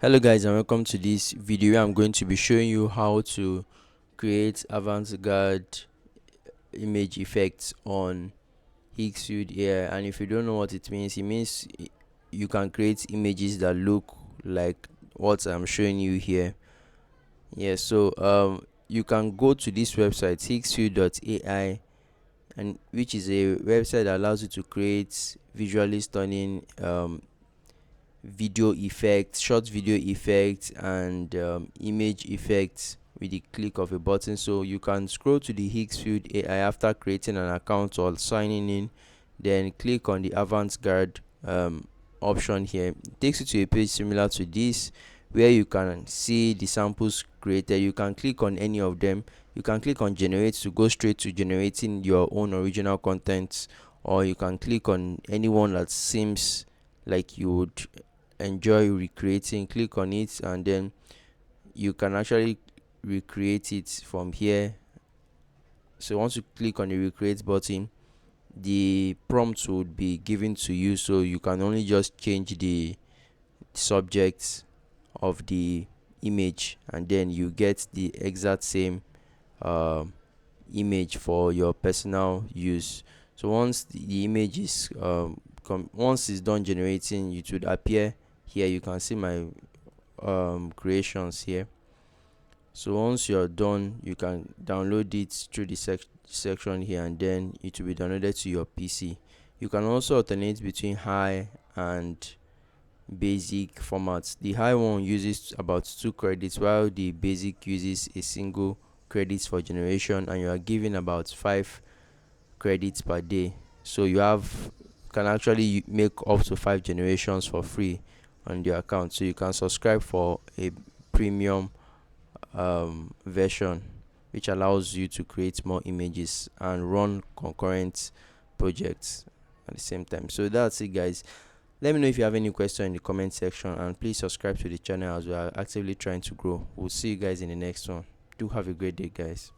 Hello guys, and welcome to this video where I'm going to be showing you how to create avant-garde image effects on Higgsfield here. And if you don't know what it means you can create images that look like what I'm showing you here. You can go to this website higgsfield.ai, and which is a website that allows you to create visually stunning video effects, short video effects, and image effects with the click of a button. So you can scroll to the Higgsfield AI after creating an account or signing in, then click on the Avant-Garde option here. It takes you to a page similar to this where you can see the samples created. You can click on any of them. You can click on generate to go straight to generating your own original content, or you can click on anyone that seems like you would enjoy recreating. Click on it and then you can actually recreate it from here. So once you click on the recreate button, the prompts would be given to you, so you can only just change the subject of the image and then you get the exact same image for your personal use. So once the image is once it's done generating, it would appear here. You can see my creations here. So once you're done, you can download it through the section here, and then it will be downloaded to your PC. You can also alternate between high and basic formats. The high one uses about 2 credits, while the basic uses a single credits for generation, and you are given about 5 credits per day. So you can actually make up to 5 generations for free on your account. So you can subscribe for a premium version, which allows you to create more images and run concurrent projects at the same time. So that's it, guys. Let me know if you have any question in the comment section, and please subscribe to the channel as we are actively trying to grow. We'll see you guys in the next one. Do have a great day, guys.